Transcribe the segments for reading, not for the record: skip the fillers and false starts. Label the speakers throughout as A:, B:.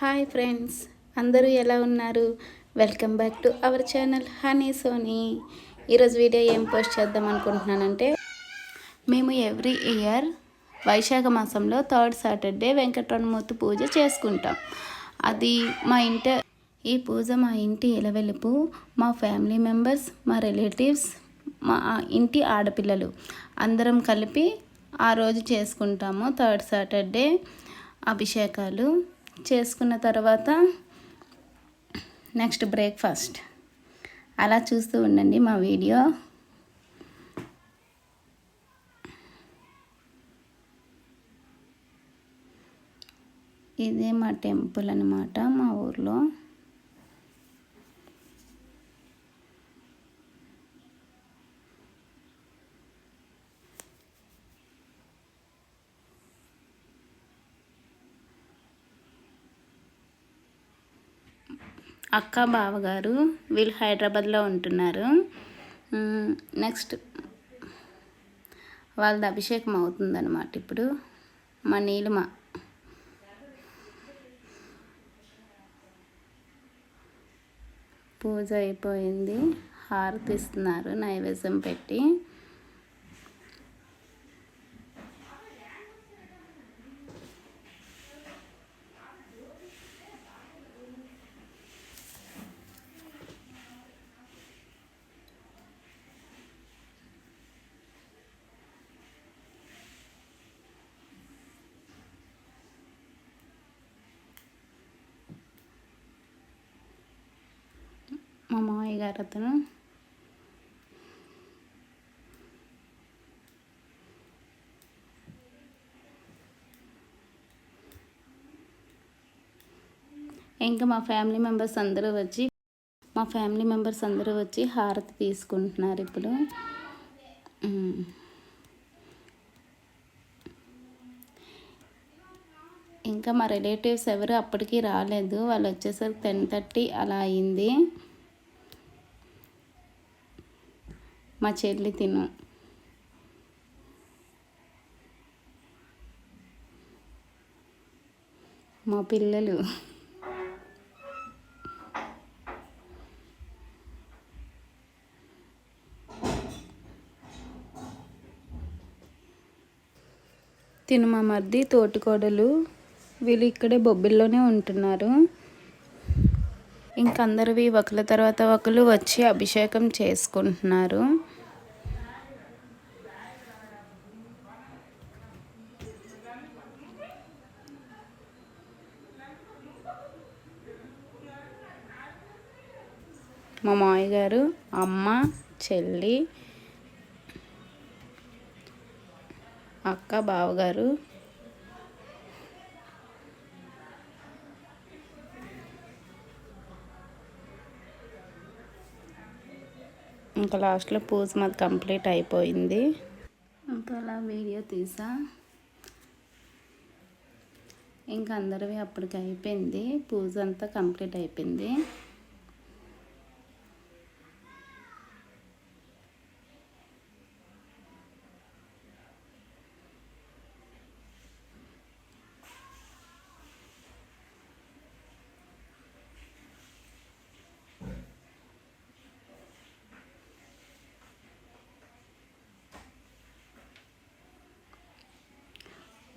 A: Hi friends, అందరూ ఎలా ఉన్నారు? Welcome back to our channel honey sony. ఈరోజు వీడియో ఏం పోస్ట్ చేద్దాం అనుకుంటున్నానంటే, మేము ఎవ్రీ ఇయర్ వైశాఖ మాసంలో థర్డ్ సాటర్డే వెంకటరమణమూర్తి పూజ చేసుకుంటాం. అది ఈ పూజ మా ఇంటి ఇలవెలుపు, మా ఫ్యామిలీ మెంబర్స్, మా రిలేటివ్స్, మా ఇంటి ఆడపిల్లలు అందరం కలిపి ఆ రోజు చేసుకుంటాము. థర్డ్ సాటర్డే అభిషేకాలు చేసుకున్న తర్వాత నెక్స్ట్ బ్రేక్ఫాస్ట్. అలా చూస్తూ ఉండండి మా వీడియో. ఇదే మా టెంపుల్ అన్నమాట, మా ఊర్లో. అక్క బావగారు వీళ్ళు హైదరాబాద్లో ఉంటున్నారు. నెక్స్ట్ వాళ్ళది అభిషేకం అవుతుందన్నమాట. ఇప్పుడు మా నీలిమ పూజ అయిపోయింది, హారతి ఇస్తున్నారు నైవేద్యం పెట్టి. మా మామయ్య గారు అతను ఇంకా మా ఫ్యామిలీ మెంబర్స్ అందరూ వచ్చి హారతి తీసుకుంటున్నారు ఇప్పుడు. ఇంకా మా రిలేటివ్స్ ఎవరు అప్పటికి రాలేదు, వాళ్ళు వచ్చేసరికి 10:30 అలా అయింది. మా చెల్లి తిను, మా పిల్లలు, తిను మా మరిది, తోటికోడలు, వీళ్ళు ఇక్కడే బొబ్బిల్లోనే ఉంటున్నారు. ఇంకందరివి ఒకళ్ళ తర్వాత ఒకళ్ళు వచ్చి అభిషేకం చేసుకుంటున్నారు. మా మామయ్య గారు, అమ్మ, చెల్లి, అక్క, బావగారు, ఇంకా లాస్ట్లో పూజ మాది కంప్లీట్ అయిపోయింది. ఇంకా అలా వీడియో తీసా. ఇంకా అందరివి అప్పటికి అయిపోయింది, పూజ అంతా కంప్లీట్ అయిపోయింది.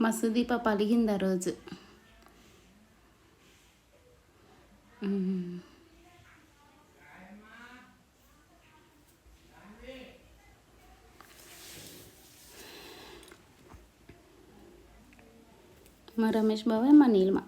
A: మా సుదీప పలిగింది ఆ రోజు. మా రమేష్ బాబాయ్, మా నీలిమ.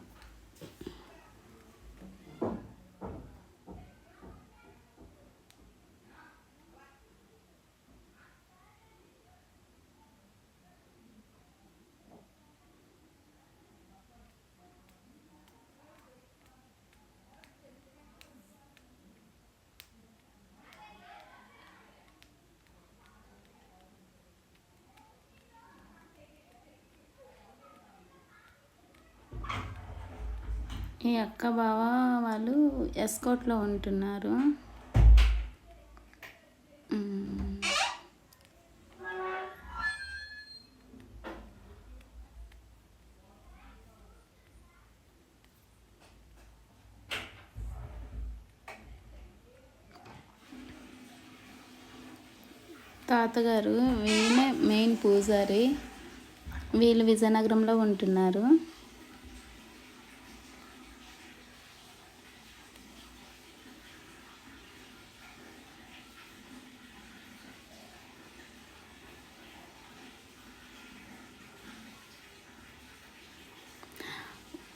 A: ఈ అక్క బావ వాళ్ళు ఎస్కోట్లో ఉంటున్నారు. తాతగారు వీళ్ళే మెయిన్ పూజారి. వీళ్ళు విజయనగరంలో ఉంటున్నారు.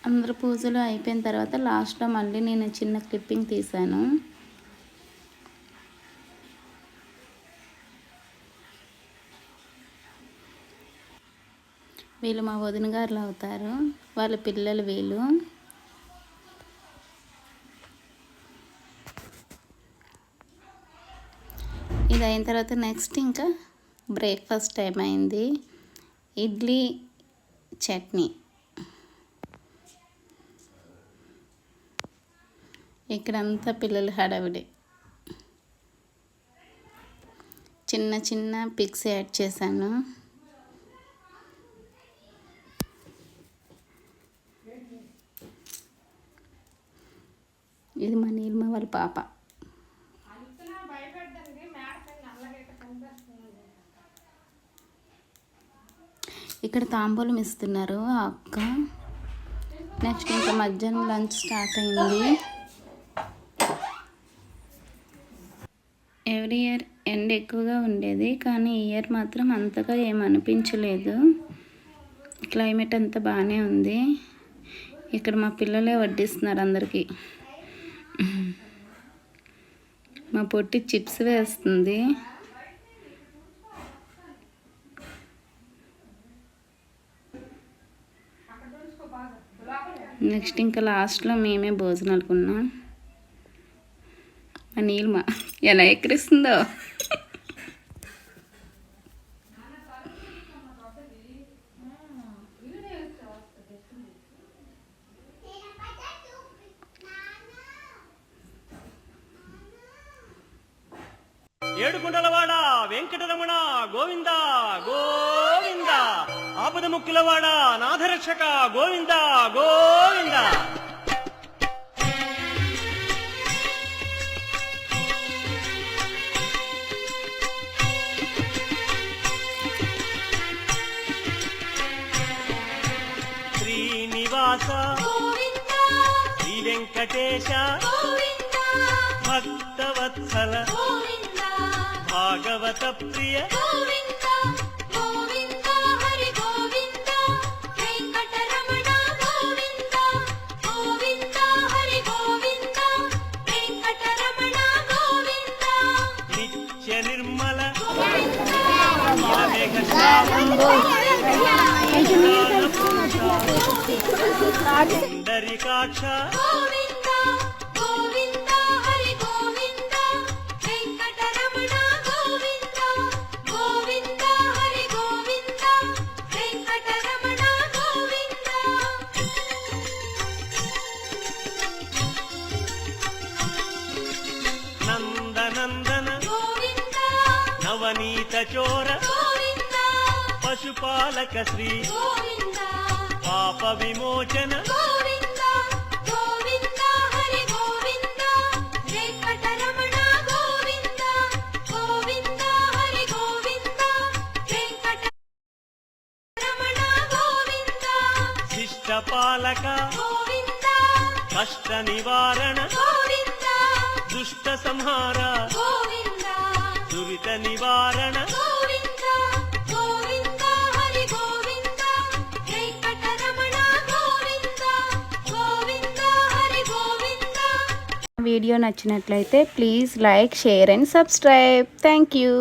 A: అందరు పూజలు అయిపోయిన తర్వాత లాస్ట్లో మళ్ళీ నేను చిన్న క్లిప్పింగ్ తీశాను. వీళ్ళు మా వదిన గారులు అవుతారు, వాళ్ళ పిల్లలు వీళ్ళు. ఇది అయిన తర్వాత నెక్స్ట్ ఇంకా బ్రేక్ఫాస్ట్ టైం అయింది. ఇడ్లీ చట్నీ. ఇక్కడంతా పిల్లలు హడావిడి. చిన్న చిన్న పిక్స్ యాడ్ చేశాను. ఇది మా నీలిమ వాళ్ళ పాప. ఇక్కడ తాంబూలం ఇస్తున్నారు ఆ అక్క. నెక్స్ట్ ఇంకా మధ్యాహ్నం లంచ్ స్టార్ట్ అయింది. ఎవ్రీ ఇయర్ ఎండ ఎక్కువగా ఉండేది, కానీ ఈ ఇయర్ మాత్రం అంతగా ఏమనిపించలేదు. క్లైమేట్ అంతా బాగానే ఉంది. ఇక్కడ మా పిల్లలే వడ్డిస్తున్నారు అందరికీ. మా పొట్టి చిప్స్ వేస్తుంది. నెక్స్ట్ ఇంకా లాస్ట్లో మేమే భోజనాలు కొన్నాం. ఆ నీలిమ ఎలా ఎక్కిరిస్తుందో.
B: ఏడుకొండలవాడ వెంకటరమణ గోవింద గోవింద, ఆపద ముక్కులవాడ నాథరక్షక గోవింద గోవింద. శ్రీనివాస శ్రీ వెంకటేశ భక్తవత్సల భాగవత ప్రియ
C: గోవింద గోవింద హరి గోవింద వెంకటరమణ గోవింద గోవింద హరి గోవింద వెంకటరమణ గోవింద
B: నిత్య నిర్మల పుండరీకాక్ష
C: గోవింద గోవింద హరి గోవింద వెంకటరమణ గోవింద గోవింద హరి గోవింద వెంకటరమణ గోవింద
B: నందనందన
C: గోవింద
B: నవనీత చోర
C: గోవింద
B: పశుపాలక శ్రీ
C: గోవింద
B: పాప విమోచన
C: గోవింద గోవింద హరి గోవింద వెంకటరమణ గోవింద గోవింద హరి గోవింద వెంకటరమణ గోవింద
B: శిష్ట పాలక
C: గోవింద
B: కష్ట నివారణ
C: గోవింద
B: దుష్ట సంహార
C: గోవింద
B: దురిత నివారణ
C: గోవింద గోవింద హరి గోవింద వెంకటరమణ గోవింద గోవింద హరి గోవింద.
A: వీడియో నచ్చినట్లయితే please like, share and subscribe. Thank you.